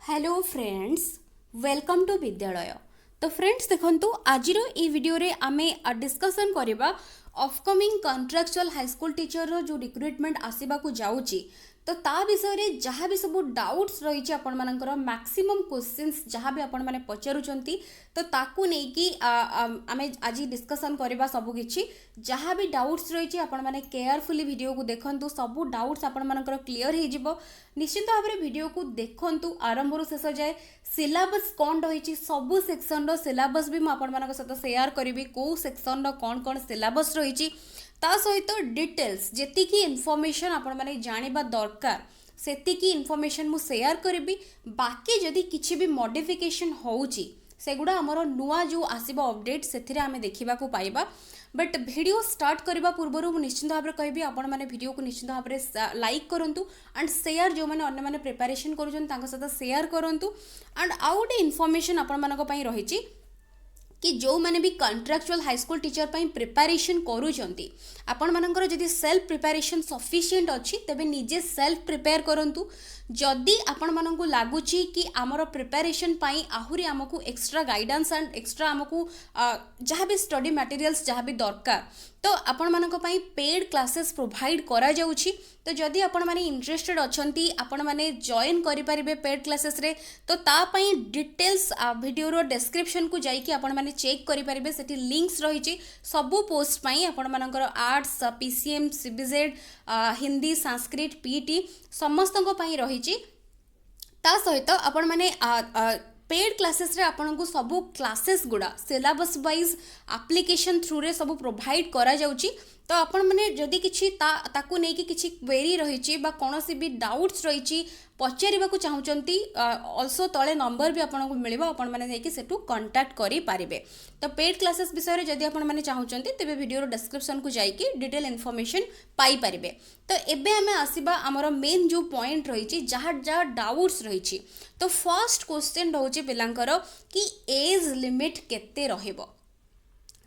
Hello friends, welcome to विद्यालय। तो friends देखंतु आजिर ई वीडियो रे आमे डिस्कशन करबा upcoming contractual high school teacher रो जो रिक्रुटमेंट आसीबा को जाउची। तो ता विषय रे जहाँ भी सब डाउट्स रही आपण मानकर मैक्सिमम क्वेश्चंस जहाँ भी आपण माने पचारुचंती तो ताकू नै कि आमे आज डिस्कशन करबा सब किछि जहाँ भी डाउट्स रही आपण माने केयरफुली वीडियो को देखंतु सब डाउट्स आपण मानकर क्लियर हे जिवो। निश्चित भाव में वीडियो को देखंतु आरंभ रु शेष जाए सिलेबस कौन रही सबू सेक्शन रो सिलेबस भी मुझे सहित सेयार करी कौ सेक्शन रो कौन सिलेबस रही सहित डिटेल्स जी इनफॉरमेशन आपण माने जानिबा दरकार सेतिकी इनफॉरमेशन मु शेयर करी। बाकी जदि किछि भी मॉडिफिकेशन होउची सेगुड़ा आमर नुआ जो आसीबा अपडेट से आमे देखा पाइबा। बट वीडियो स्टार्ट करने पूर्व निश्चित भाव में कहि आपण माने वीडियो को निश्चित भाव में लाइक करूँ एंड शेयर जो मैंने अन्य प्रिपरेशन कर शेयर करूँ। एंड आउ गोटे इनफॉरमेशन आपण मानक पई रही कि जो मैंने भी कॉन्ट्रैक्चुअल हाई स्कूल टीचर पई प्रिपरेशन करूचंती आपण मानकर जदि सेल्फ प्रिपरेशन सफिशिएंट अच्छी तेबे निजे सेल्फ प्रिपेयर करंतु। जदि आपण मानकु लागुची कि आमर प्रिपरेशन पई आहुरी आमको एक्स्ट्रा गाइडेंस एंड एक्स्ट्रा आमको जहाँ भी स्टडी मटेरियल्स जहाँ भी दरकार तो आपण मानक पई पेड क्लासेस प्रोवाइड करा जाउची। तो जदि आपण माने इंटरेस्टेड अछंती आपण माने जॉइन करि परिबे पेड क्लासेस रे तो ता पई डिटेल्स वीडियो रो डिस्क्रिप्शन को जाई कि आपण माने चेक करि परिबे सेठी लिंक्स रहिची सबु पोस्ट पई आपण मानकर arts PCM CBZ Hindi Sanskrit PT समस्त को पई रहिची। ता सहित आपण माने पेड क्लासेस रे आपन को सब क्लासेस गुड़ा सिलेबस वाइज एप्लिकेशन थ्रू रे सब प्रोवाइड करा जाउची। तो आपण माने जदि किछि ताकू नै कि किछि क्वेरी रहिची बा कोनोसी भी डाउट्स रहिची पचारिबा को चाहुचंती ऑल्सो तळे नंबर भी आपन को मिलिबा आपण माने नै कि सेटू कांटेक्ट करि पारिबे। तो पेड क्लासेस विषय रे जदि आपण माने चाहुचंती तेबे वीडियो रो डिस्क्रिप्शन को जाई कि डिटेल इन्फॉर्मेशन पाई पारिबे। तो एबे हमें आसीबा हमर मेन जो पॉइंट रहिची जहाँ जहाँ डाउट्स रहिची। तो फर्स्ट क्वेश्चन रहउची पिलांकर कि एज लिमिट केते रहइबो।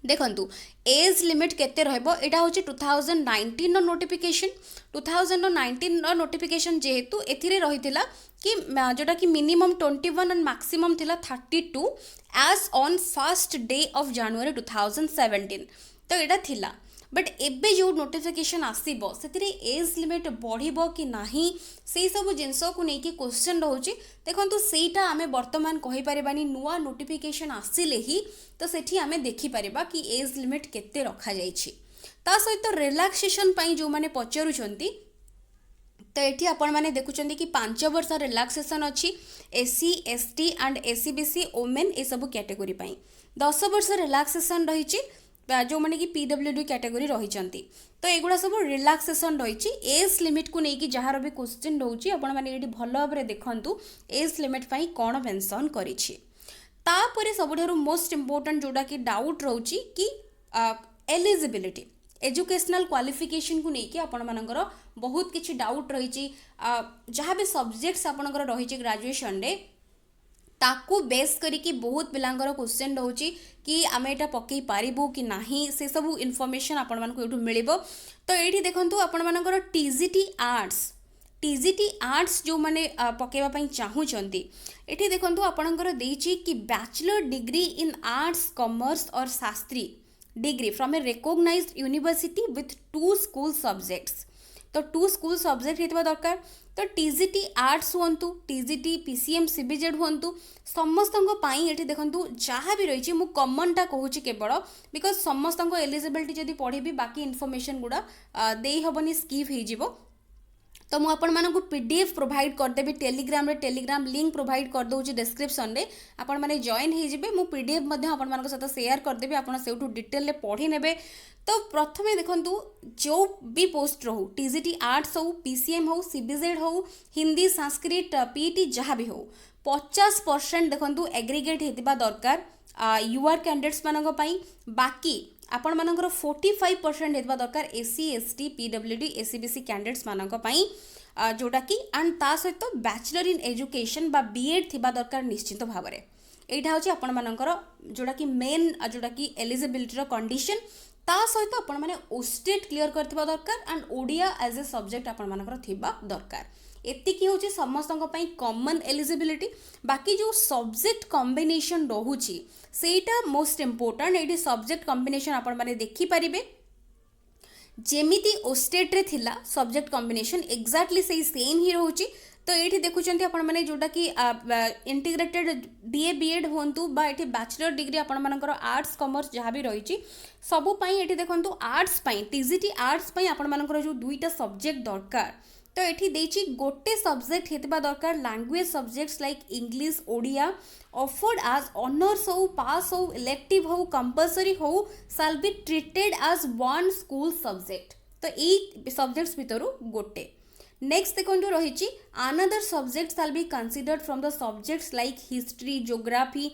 देखंतु एज लिमिट केते रहइबो एटा होची 2019 नो नोटिफिकेशन 2019 नो नोटिफिकेशन जेहेतु एथिरे रहितिला कि जोटा कि मिनिमम 21 एंड मैक्सिमम थिला 32 as on first day of January 2017 तो एटा थिला। बट एबे जो नोटिफिकेशन आसीबो सेतिरे एज लिमिट बढ़िबो कि नाही से सब जिंस को नेकी क्वेश्चन रहउची। देखंतु सेटा आमे वर्तमान कहि परिबानी नुआ नोटिफिकेशन आसिले ही तो सेठी आमे देखि परिबा कि एज लिमिट केते रखा जाइछि। ता सहित रिलैक्सेशन पई जो माने पचरुचंती तो ये आपण मैंने देखुं कि 5 वर्ष रिलैक्सेशन अच्छी SC ST and SCBC women ये सब कैटेगरी 10 वर्ष रिलैक्सेशन रही जो मैंने कि पीडब्ल्यूडी कैटेगरी रही। तो एगुड़ा सब रिलैक्सेशन रही एज लिमिट को लेकिन जार भी क्वेश्चन रोचे आपण मैंने भल भाव में देखु एज लिमिट पाई कौन मेंशन करिछि। तापर सबुठारु मोस्ट इम्पोर्टेंट जोड़ा कि डाउट रोची कि एलिजिबिलिटी एजुकेशनल क्वालिफिकेशन को लेकिन आपण मानकर बहुत किछि डाउट रही जहाँ भी सब्जेक्ट्स आपणकर रही ग्रेजुएशन रे ताकू बेस करिकी बहुत पिलांकर क्वेश्चन रोची कि आमे एटा पकई पारिबु कि नाही से सब इनफॉरमेशन आपण मानको एठु मिलिबो। तो एठी देखंतु आपण मानकर टीजीटी आर्ट्स जो माने पकेवा पई चाहुचंती एठी देखंतु आपणकर देइची कि bachelor degree in arts commerce और Shastri degree from a recognised university with 2 school subjects. तो 2 स्कूल सब्जेक्ट हेतबा दरकार। तो टीजीटी आर्ट्स हुंतु टीजीटी पीसीएम सीबीजेड हुंतु समस्तंको पाई एठी देखंतु जहाँ भी रही मु कॉमनटा कहूची केवल बिकॉज समस्तंको एलिजिबिलिटी जदि पढ़ी बाकी इनफॉरमेशन गुड़ा देई हबनी स्किप हो जिवो। तो मुझे आपण मानक पीडीएफ प्रोवाइड करदेवी टेलीग्राम टेलीग्राम लिंक प्रोवाइड कर दूसरी डिस्क्रिप्शन रे आपण माने जॉइन हो जिवे मु पीडीएफ मध्य आपण मानक सहित शेयर करदेवी आपण सेउटू डिटेल पढ़ी नेबे। तो प्रथमे देखंतु जो भी पोस्ट रहू टीजीटी आर्ट्स हो पीसीएम हो सीबीजेड हो हिंदी संस्कृत पीटी जहाँ भी हो 50% देखंतु एग्रीगेट हेतिबा दरकार यूआर कैंडिडेट्स मानक पई। बाकी आपण मानकर 45% हेतबा दरकार SC ST PWD SCBC candidates मानक पई जोटा कि एंड ता सहित बैचलर इन एजुकेशन बा बीएड थिबा दरकार निश्चित भाव में। एटा होची आपण मानकर जोटा कि मेन जोटा कि एलिजिबिलिटी रो कंडीशन ता सहित आपण माने ओस्टेट क्लियर करथिबा दरकार and Odia as a subject आपण मानकर थिबा दरकार। एतिकी होची समस्तक पई कॉमन एलिजिबिलिटी बाकी जो सब्जेक्ट कॉम्बिनेशन रहुची सेटा most important eighty subject combination आपण माने देखि परिबे जेमिति ओस्टेट रे थिला सब्जेक्ट कॉम्बिनेशन एक्जाक्टली सही सेम ही रहउची तो ये देखुं आपण मैंने जोटा कि इंटीग्रेटेड डीए बीएड हूँ बा ये बैचलर डिग्री आपण मानकर आर्ट्स कॉमर्स जहाँ भी रही सबुपाई ये देखो आर्ट्स टीजीटी आर्ट्स आपण मानकर जो दुईटा सब्जेक्ट दरकार तो ये देछि गोटे सब्जेक्ट हेतबा दरकार language subjects like English Odia offered as honours हो पास हो इलेक्टिव हो कंपलसरी हो shall be treated as one school subject तो यही सब्जेक्ट्स भितर गोटे नेक्स्ट देखो रही another subject shall be considered from the subjects like history geography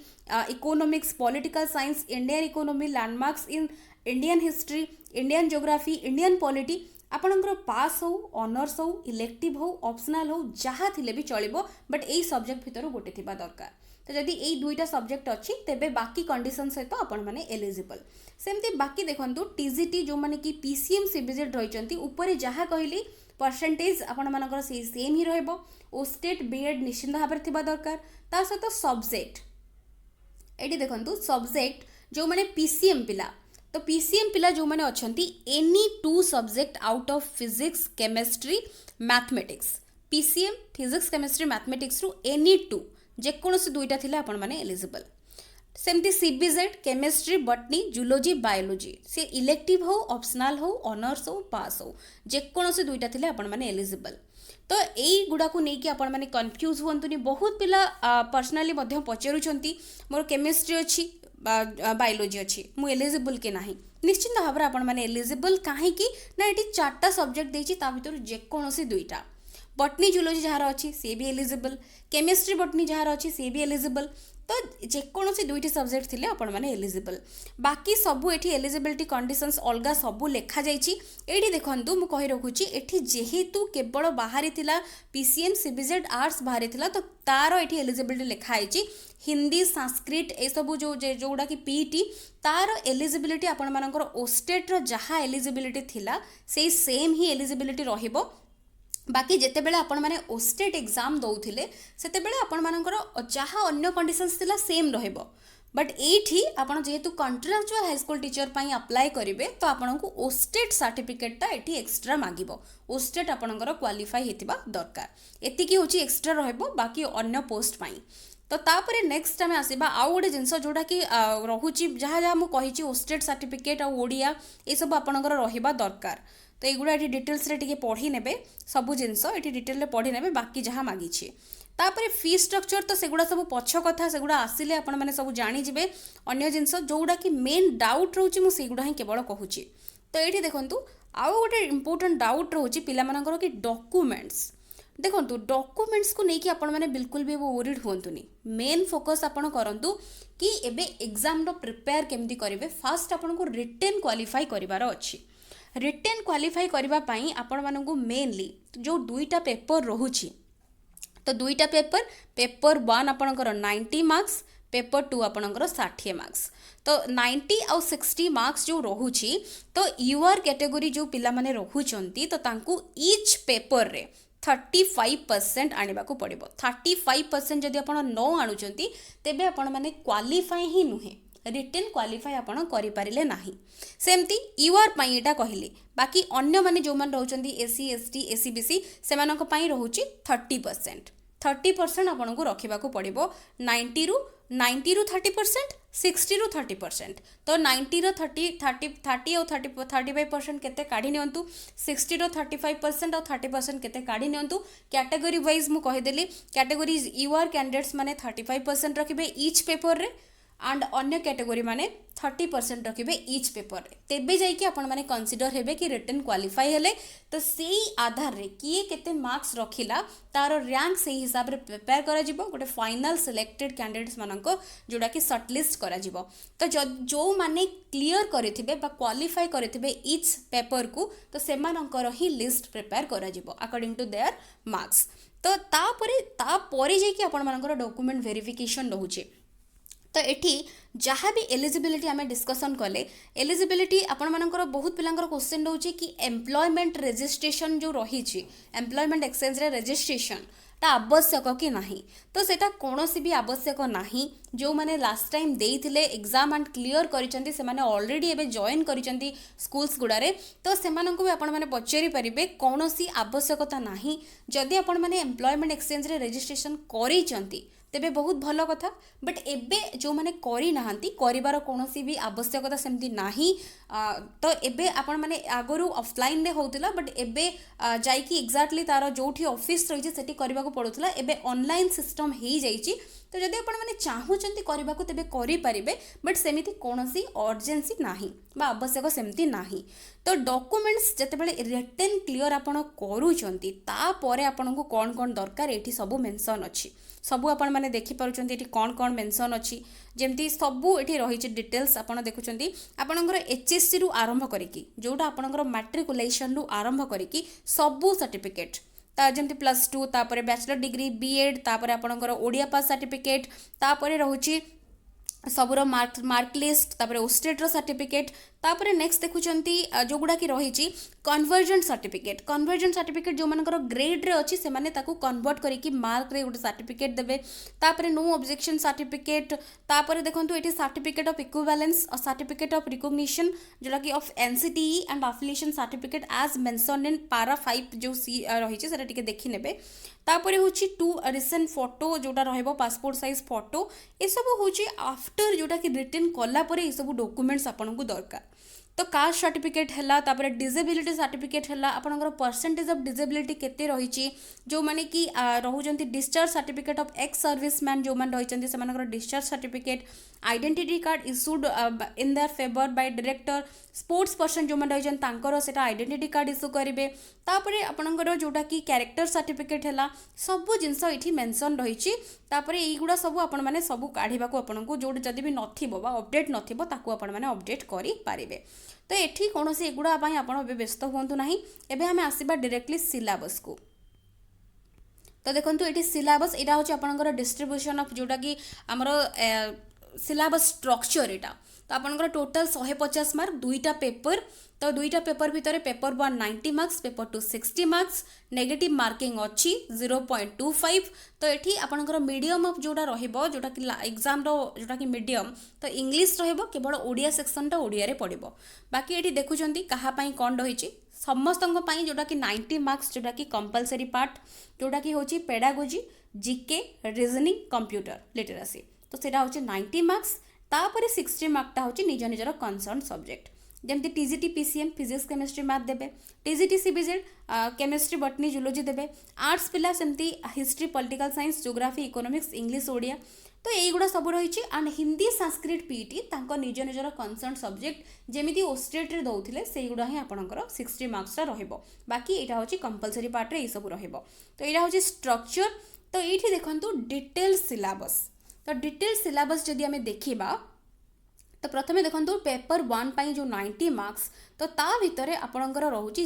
economics political science Indian economy landmarks in Indian history Indian geography Indian polity आपणकर पास हो honours हो इलेक्टिव हो ऑप्शनल हो जहाँ थिले भी चलिबो बट यही सब्जेक्ट भितर गोटे थिबा दरकार तो जदि यही दुईटा सब्जेक्ट अच्छी तेबे बाकी कंडीशन सहित आपण माने एलिजिबल सेमती बाकी देखंतु टीजीटी जो माने कि पीसीएम सीबीजेड रहिचंती ऊपर जहाँ कहली परसेंटेज आपण मानकर सेम ही रहइबो ओस्टेट बीएड निश्चित भाव में थिबा दरकार ता सहित सब्जेक्ट एटी देखंतु सब्जेक्ट जो माने पीसीएम पिला तो पीसीएम पिला जो माने अछंती any two subject out of physics chemistry mathematics PCM physics chemistry mathematics रु एनी टू जेकोसी दुईटा थिले आपण माने एलिजिबल सेमती CBZ chemistry botany zoology biology से इलेक्टिव हो ऑप्शनल हो ऑनर्स हो पास हो जेकोसी दुईटा थिले आपण माने एलिजिबल तो यही गुड़ा को लेकिन आपण माने कंफ्यूज हुंतुनी बहुत पिला पर्सनली मध्य पचारुचंती मोर केमिस्ट्री अच्छी बायोलोजी अच्छी मु एलिजिबल के नाही निश्चित भाव में आपण माने एलिजिबल कहीं ना ये चार्टा सब्जेक्ट देछि ता भितर जेकोसी दुईटा बटनी जूलोजी जहाँ अच्छी सी भी एलिजिबल केमिस्ट्री बटनी जहाँ अच्छी सी भी एलिजिबल तो जेकोसी दुईटी सब्जेक्ट थिले आपण माने एलिजिबल बाकी सबू एठी एलिजिबिलिटी कंडीशंस अलगा सबू लेखा जाइछि एठी देखंतु मु कहि रखुछि एठी जेहेतु केवल बाहरी थिला पीसीएम सीबीजेड आर्ट्स बाहरी थिला तो तार एठी एलिजिबिलिटी लेखा आइछि हिंदी संस्कृत ए सबू जो जोडा कि पीटी तार एलिजिबिलिटी आपण मानकर ओस्टेट रो जहाँ एलिजिबिलिटी थिला सेही सेम ही एलिजिबिलिटी रहिबो बाकी जिते बेले आपण माने ओस्टेट एग्जाम दौथिले सेते बेले आपण मानकर जहाँ अन्य कंडीशंस थिला सेम रहइबो बट एठी आपण जेहेतु कॉन्ट्रैक्चुअल हाई स्कूल टीचर पई अप्लाई करिवे तो आपण को ओस्टेट सर्टिफिकेट ता एठी एक्स्ट्रा मागिबो ओस्टेट आपणकर क्वालिफाई हेतिबा दरकार एतिकी होची एक्स्ट्रा रहइबो बाकी अन्य पोस्ट पई तो तापरे नेक्स्ट आम आसवा आउ गोटे जिनस जोटा कि रहुची जहाँ जहाँ मुझे कही ओस्टेट सर्टिफिकेट ओडिया ये सब आपणकर रहिबा दरकार तो युवा ये डिटेल्स रे टिके पढ़ी नेबे सबू जिनस ये डिटेल रे पढ़ी नेबे बाकी जहाँ मागिछि तापरे फी स्ट्रक्चर तो सेगुड़ा सब पछ कथा सेगुड़ा आसिले आपण माने सब जानिजिबे अन्य जिनस जोड़ा कि मेन डाउट रोची मु सेगुड़ा ही केवल कहूची तो ये देखंतु आउ गोटे इंपोर्टेंट डाउट रोची पिला मानकर कि डॉक्यूमेंट्स देखो डॉक्यूमेंट्स को लेकिन आपण माने बिल्कुल भी वरीड हुंतुनी मेन फोकस आपण करंतु कि एबे एग्जाम रो प्रिपेयर केमती करिवे फास्ट आपण को रिटन क्वालिफाई करिवार अछि रिटन क्वालिफाई करबा पई आपण मानकु मेनली जो दुईटा पेपर रहुछि तो दुईटा पेपर 1 आपणकर 90 मार्क्स पेपर 2 आपणकर 60 मार्क्स तो 90 और 60 मार्क्स जो रहुछि तो यूआर कैटेगरी जो पिला माने रहुचंती तो तांकु ईच पेपर रे 35% आने को पड़ो 35% जदि आप न आणुचंती तेबे आपण माने क्वालिफाई ही नुहे रिटन क्वालिफाई आपण करि पारिले नाही सेमती यूआर पई एटा कहली बाकी अन्य माने जो मान रहउचंती एससी एसटी एसीबीसी से मानक पई रहउची 30% आपण को रखिबा को पड़िबो 90 रु 30% 60 रु 30% तो 90 रो 30 और 35% केते काढी नियंतु 60 रो 35% और 30% केते काढी नियंतु कैटेगरी वाइज मु कहि देली कैटेगरीज यूआर कैंडिडेट्स माने 35% रखिबे ईच पेपर रे एंड अन्य कैटेगरी माने 30% रखिबे ईच पेपर रे तेबे जाई कि आपण माने कंसीडर हेबे कि रिटन क्वालिफाई हेले तो सेही आधार रे किए केते मार्क्स रखिला तार रैंक सेही हिसाब रे प्रिपेयर करा जिवो गोटे फाइनल सिलेक्टेड कैंडिडेट्स माननको जोडा कि शॉर्टलिस्ट करा जिवो तो जो माने क्लियर करिथिबे बा क्वालिफाई करिथिबे ईच पेपर को तो सेमानकर ही लिस्ट प्रिपेयर करा जिवो अकॉर्डिंग टू देयर मार्क्स तो तापरे जाई कि आपण मानकर डॉक्यूमेंट वेरिफिकेशन रहउचे तो एठी जहाँ भी एलिजिबिलिटी आम डिस्कसन कले एलिजिबिलिटी आपण मानकर बहुत पिलांकर क्वेश्चन रोचे कि एम्प्लॉयमेंट रजिस्ट्रेशन जो रही एम्प्लॉयमेंट एक्सचेंज रे रजिस्ट्रेशन ता आवश्यक कि नहीं तो सेटा कौनसी भी आवश्यक नहीं जो मैंने लास्ट टाइम देइथिले एग्जाम एंड क्लियर करिसेंती से माने ऑलरेडी एबे जॉइन करिसेंती स्कूल्स गुड़ारे तो सेमानंकु भी आपण माने पचारि परिबे कौनसी आवश्यकता नहीं जदि आपण माने एम्प्लॉयमेंट एक्सचेंज रे रजिस्ट्रेशन करिसेंती तेबे बहुत भल कथा बट एबे जो माने करी नाहंती करिवार कोनोसी भी आवश्यकता सेमती नाही तो एबे आपण माने आगरु ऑफलाइन रे होउतिला बट एबे जाईकी एग्जैक्टली तार जोठी ऑफिस रही सेठी करबा को पड़ुतला एबे ऑनलाइन सिस्टम हेई जाईची तो जदि आपण माने चाहुचंती करबा को तेबे करि परिबे बट सेमिति कोनोसी अर्जेंसी नाही बा आवश्यक सेमती नाही तो डॉक्यूमेंट्स जते बेले रिटन क्लियर आपण करूचंती ता परे आपण को कोन कोन दरकार एठी सब मेंशन अछि सबू आपण माने देखि पारुचंती एठी कोन कोन मेंशन अछि जेमती सबू एठी रही डिटेल्स आपण देखुचंती आपणकर एचएससी रु आरंभ करिकी जोटा आपणकर मैट्रिकुलेशन रु आरंभ करिकी सबू सर्टिफिकेट ता जमती +2 तापरे बैचलर डिग्री बीएड तापरे आपणकर ओडिया पास सर्टिफिकेट तापरे रहुची सबूर मार्क लिस्ट तापरे ओस्टेट सर्टिफिकेट तापरे नेक्स्ट देखुचंती जो गुडा की रही कन्वर्जन सर्टिफिकेट जो मानकर ग्रेड रे अच्छी से माने ताकू कन्वर्ट करिकी मार्क रे गोटे सर्टिफिकेट देबे तापरे नो ऑब्जेक्शन सर्टिफिकेट तापरे देखंतु एटी सर्टिफिकेट ऑफ इक्विवेलेंस और सर्टिफिकेट ऑफ रिकॉग्निशन जोटा की of NCTE and affiliation certificate as mention in para 5 जो सी रही सेटा टिके देखि नेबे तापरे होची 2 रिसेंट फोटो जोटा रहबो पासपोर्ट साइज फोटो ए सब होची आफ्टर जोटा की रिटन कला परे ए सब डॉक्यूमेंट्स आपन को दरकार तो कास्ट सर्टिफिकेट है तापर डिजेबिलिटी सर्टिफिकेट है आपंकर परसेंटेज ऑफ डिजेबिलिटी केते रही जो माने कि रोचंती discharge certificate of ex serviceman जो मैंने रही से discharge certificate identity card issued in their favour by director sports person जो मैंने रही से आइडेंटिटी कार्ड इश्यू करेंगे तापर आपंकर जोटा कि कैरेक्टर सर्टिफिकेट है सबू जिनस ये मेंशन रही युवा सब आपने सब काढ़ा को आपको जो जदि भी नथिबो बा अपडेट नथिबो ताकू आपने अपडेट करें तो ये कौन एगुड़ा आप व्यस्त हूँ ना एवं आम आसवा डायरेक्टली सिलेबस को तो देखो ये सिलेबस यहाँ हूँ आपंकर डिस्ट्रीब्यूशन ऑफ जोटा कि आमर सिलेबस स्ट्रक्चर यहाँ तो आपंकर टोटल 150 मार्क दुईटा पेपर तो दुईटा पेपर भितर paper 1 90 marks paper 2 60 marks negative marking अच्छी 0.25 तो ये आपंकर मीडियम ऑफ जोटा रहिबो जोटा कि एग्जाम रो जोटा कि मीडियम तो इंग्लिश रहिबो केवल ओडिया सेक्शन टा ओडिया रे पड़िबो बाकी ये देखुचंती कहा पई कोन रहिची समस्त जोटा कि 90 मार्क्स जोटा कि कंपलसरी पार्ट जोटा कि होची pedagogy GK reasoning computer literacy तो सेटा होची 90 मार्क्स तापर 60 मार्कटा होची निज निजर कंसर्न सब्जेक्ट जमती TGT PCM physics chemistry math देबे TGT CBZ chemistry botany zoology देबे आर्ट्स पिला सेमती history political science geography economics English Odia तो यहीगुड़ा सब रही एंड हिंदी संस्कृत पीटी तांको निज निजर कंसर्न सब्जेक्ट जेमिति ओस्टेट रे दउथिले सेहीगुड़ा ही आपनकर 60 मार्क्स रहिबो बाकी एटा होची कंपलसरी पार्ट रे ई सब रहिबो तो एटा होची स्ट्रक्चर तो एठी देखंतु डिटेल सिलेबस तो डिटेल सिलेबस जदि आमे देखिबा तो प्रथमे देखंतु पेपर 1 पाई जो 90 मार्क्स तो ता भितरे आपनकर रहउची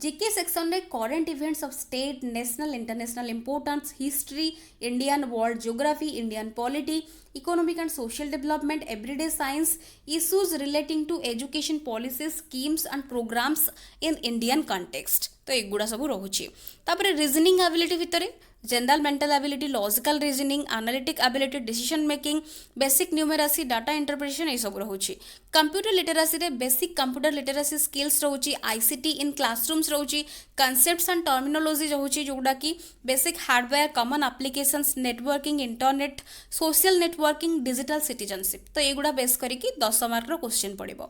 जीके सेक्शन रे current events of state national international importance history Indian world geography Indian polity economic and social development everyday science issues relating to education policy schemes and programmes in Indian context तो एगुड़ा सब रोचे तापर reasoning ability भितर general mental ability logical reasoning analytic ability decision making basic numeracy data interpretation ये सब रोचे computer literacy रे बेसिक कंप्यूटर लिटरेसी स्किल्स रोचे आईसीटी इन क्लासरूम्स रोचे कॉन्सेप्ट्स एंड टर्मिनोलॉजी रोचे जोड़ा कि basic hardware common applications networking internet social networking digital citizenship तो एगुड़ा बेस करके 10 मार्क क्वेश्चन पड़ो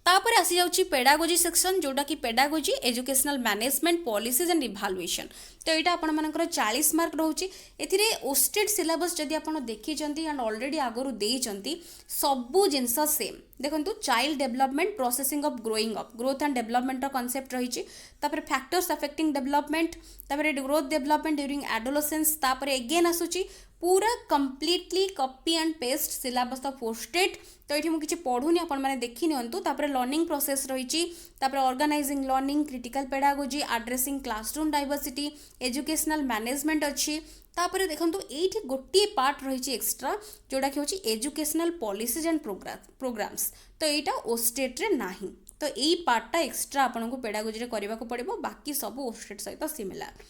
तापर आसी जाउची पेडागोजी सेक्शन जोटा कि pedagogy educational management policies and evaluation तो यहाँ आपण मानकर 40 मार्क रोचे एथिरे ओस्टेड सिलेबस जदि आपण देखिचंती एंड ऑलरेडी आगरु देइचंती सबु जिंस सेम देखंतु child development processing of growing up growth and development concept रही तापर फैक्टर्स अफेक्टिंग डेवलपमेंट तापर ग्रोथ डेवलपमेंट ड्यूरिंग एडोलेसेंस तापर अगेन आसुची पूरा completely copy and paste syllabus तो पोस्टेड। तो ये मुझे पढ़ुनी आपण मैंने देखी नियंतु। तापर लर्निंग प्रोसेस रही, organising learning, critical pedagogy, addressing classroom diversity, educational management अच्छी। तापर देखंतु एठी गोटे पार्ट रही एक्स्ट्रा जोटा कि होची एजुकेशनल पॉलिसीज एंड प्रोग्राम्स। तो एटा ओस्टेट रे नाही। तो यही पार्टा एक्स्ट्रा आपको पेडागोजी करने को पड़ो, बाकी सब ओस्टेट सहित सिमिलार।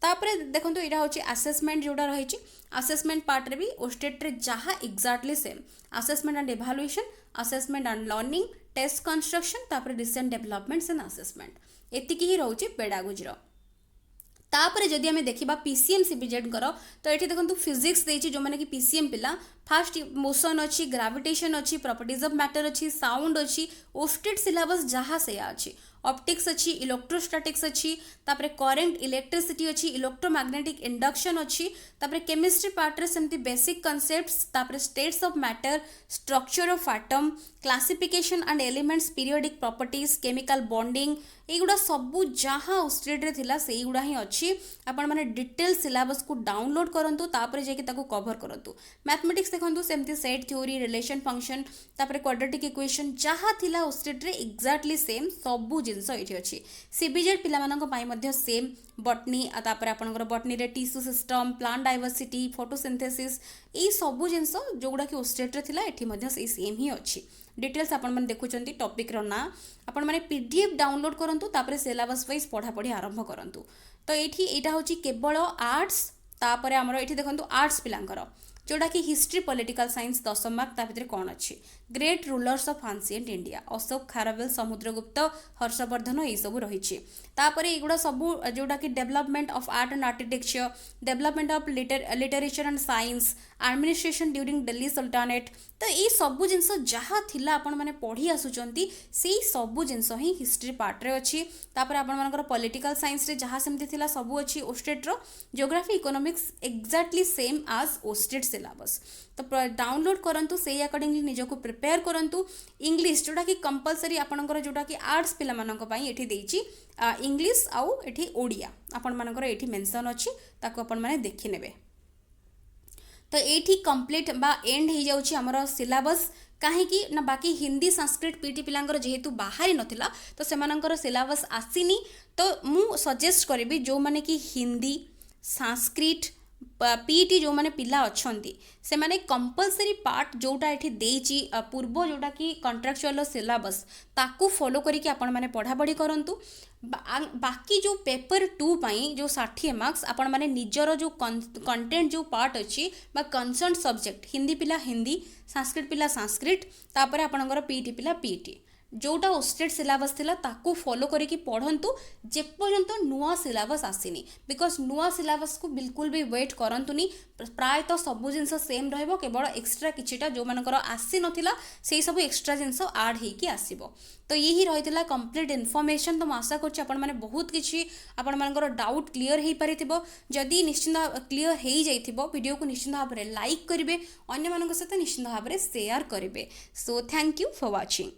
तापर देखो यहाँ हूँ आसेसमेंट जोड़ा रही, आसेसमेंट पार्ट रे भी ओस्टेट रे जहाँ exactly same assessment and evaluation, assessment and learning, test construction, तापर रिसेंट डेवलपमेंट्स एंड आसेसमेंट, एतिकी ही रोचे पेडागोजी। तापर जदि आम देखा पीसीएम सीबीजेड कर तो ये देखो फिजिक्स देती जो मैंने कि पीसीएम पिला फास्ट मोशन अच्छी, ग्राविटेशन अच्छी, प्रॉपर्टीज ऑफ मैटर अच्छी, साउंड अच्छी, ओस्टेट सिलेबस जहाँ से अच्छी, ऑप्टिक्स अच्छी, इलेक्ट्रोस्टैटिक्स अच्छी, तापर करेंट इलेक्ट्रिसिटी अच्छी, इलेक्ट्रोमैग्नेटिक इंडक्शन अच्छी, तापर केमिस्ट्री पार्ट रे सेमती बेसिक कॉन्सेप्ट्स, तापर states of matter, structure of atom, classification and elements, periodic properties, chemical bonding, एगुड़ा सबू जहाँ ओस्टेट रे थिला से गुड़ा ही अच्छी। आपण माने डिटेल सिलेबस को डाउनलोड करंतु, तापर जाके ताको कवर करंतु। मैथमेटिक्स देखंतु सेमती सेट थ्योरी, रिलेशन फंक्शन, तापर क्वाड्रेटिक इक्वेशन जहाँ थिला ओस्टेट रे एक्जाक्टली सेम सबू जिनस ये अच्छी। सीबीजेड पिला सेम बटनी, तापर आपनकर बटनी रे tissue system, plant diversity, photosynthesis, ये सबू जिनस जोगुड़ा कि ओस्टेट रे थिला एठी मध्य सेम ही अच्छी। डिटेल्स आपण मैंने देखुं टॉपिक रो ना आपण मैंने पीडीएफ डाउनलोड करंतु, तापर सिलेबस वाइज पढ़ापढ़ी आरंभ करंतु। तो ये हूँ केवल आर्ट्स, तापर आमर ये देखो आर्ट्स पिलांकर जोटा कि हिस्ट्री पॉलिटिकल साइंस 10 मार्क, ता भितर कौन अच्छी great rulers of ancient India, Ashok, Kharavela, Samudragupta, Harshvardhan, ये सब रही। तापर एगुड़ा सबू जोटा कि development of art and architecture, development of literature and science, administration during Delhi sultanate. तो ये सबू जिनस जहाँ थिला आपण माने पढ़ी आसुचंती से सबू जिनस ही हिस्ट्री पार्ट रे अच्छी। तापर आपण मानकर पॉलिटिकल साइंस रे जहाँ सेमती थिला सबू अच्छी ओस्टेट रो। ज्योग्राफी इकोनॉमिक्स एक्जाक्टली सेम आज ओस्टेट सिलेबस। तो डाउनलोड करंतु, से अकॉर्डिंगली निजको प्रिपेयर करंतु। इंग्लिश जोटा कि कंपलसरी आपनकर जोटा कि आर्ट्स पिला मानक पई एठी देइची इंग्लिश आउ एठी ओडिया आपण मानकर एठी मेंशन अछि, ताको आपण माने देखि नेबे। तो ये कंप्लीट बा एंड हो जाउछि हमर सिलेबस। कहीं ना बाकी हिंदी संस्कृत पीटी पिलांकर जेहेतु बाहरी नथिला तो सेमानंकर सिलेबस आसीनी। तो मु सजेस्ट करिबी जो माने कि हिंदी संस्कृत पीटी जो माने पिला अच्छंती से माने कंपलसरी पार्ट जोटा एठी देइची पूर्व जोटा कि कॉन्ट्रैक्चुअल सिलेबस ताकू फॉलो करिके आपण माने पढ़ापढ़ी करंतु। बाकी जो पेपर 2 पाई जो 60 मार्क्स आपण माने निजर जो कंटेंट जो पार्ट अच्छी बा कंसर्न सब्जेक्ट हिंदी पिला हिंदी, संस्कृत पिला संस्कृत, तापर आपणकर पीटी पिला पीटी जोटा ओस्टेट सिलेबस थिला ताकू फॉलो करिकी पढ़ंतु जेपर्यंत नुआ सिलेबस आसीनी। बिकॉज नुआ सिलेबस को बिल्कुल भी वेट करंतुनी, प्राय तो सबू जिनस सेम रहइबो, केवल एक्स्ट्रा किछिटा जो मानकर आसी नथिला सेही सब एक्स्ट्रा जिनस ऐड हेकी आसीबो। तो यही रही कंप्लीट इनफॉरमेशन। तो आशा करछि आपण माने बहुत किछि आपण मानकर डाउट क्लियर हेई परिथिबो। जदि निश्चित क्लियर हेई जाइथिबो वीडियो को निश्चित भाव में लाइक करिवे, अन्य मानक सहित निश्चित भाव में शेयर करिवे। So thank you for watching.